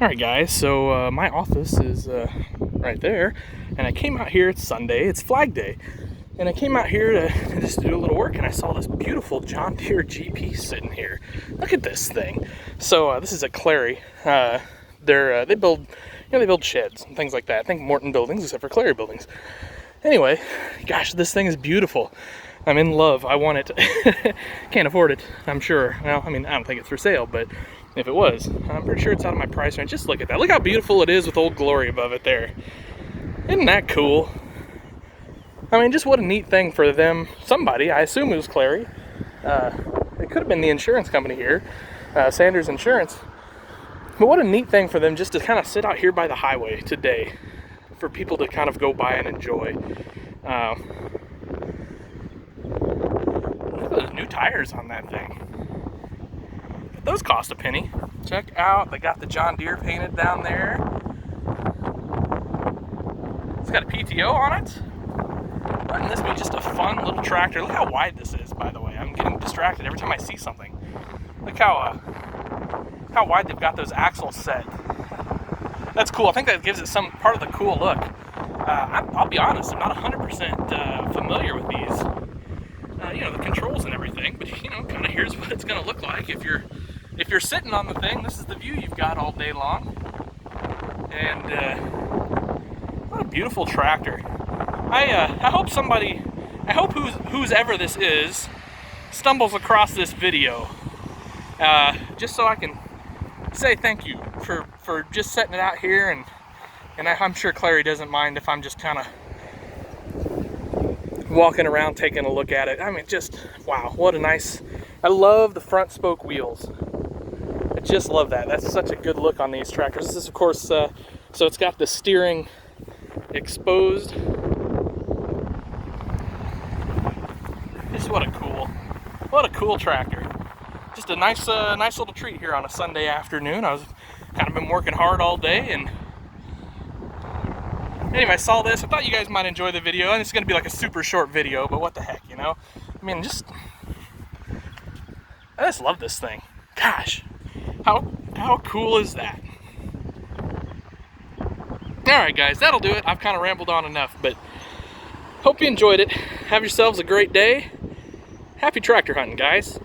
Alright guys, so my office is right there, and I came out here, it's Sunday, it's Flag Day, and I came out here to just do a little work, and I saw this beautiful John Deere GP sitting here. Look at this thing. So this is a Clary. They build, they build sheds and things like that. I think Morton buildings, except for Clary buildings. Anyway, gosh, this thing is beautiful. I'm in love. I want it. Can't afford it, I'm sure. Well, I mean, I don't think it's for sale, but if it was, I'm pretty sure it's out of my price range. Just look at that. Look how beautiful it is with Old Glory above it there. Isn't that cool? I mean, just what a neat thing for them. Somebody, I assume it was Clary. It could have been the insurance company here, Sanders Insurance. But what a neat thing for them just to kind of sit out here by the highway today for people to kind of go by and enjoy. Look at those new tires on that thing. Those cost a penny. Check out, they got the John Deere painted down there. It's got a PTO on it. Wouldn't this be just a fun little tractor? Look how wide this is, by the way. I'm getting distracted every time I see something. Look how wide they've got those axles set. That's cool. I think that gives it some part of the cool look. I'll be honest, I'm not 100% familiar with these. The controls and everything, but kind of here's what it's going to look like if you're sitting on the thing. This is the view you've got all day long, and what a beautiful tractor. I hope who's ever this is stumbles across this video, just so I can say thank you for just setting it out here, and I'm sure Clary doesn't mind if I'm just kind of walking around taking a look at it. I mean, just wow, what a nice. I love the front spoke wheels. I just love that. That's such a good look on these tractors. This is, of course, so it's got the steering exposed. Just what a cool tractor. Just a nice little treat here on a Sunday afternoon. I was kind of been working hard all day, and anyway, I saw this. I thought you guys might enjoy the video, and it's going to be like a super short video, but what the heck, I mean, I just love this thing. Gosh, how cool is that? Alright guys, that'll do it. I've kind of rambled on enough, but hope you enjoyed it. Have yourselves a great day. Happy tractor hunting, guys.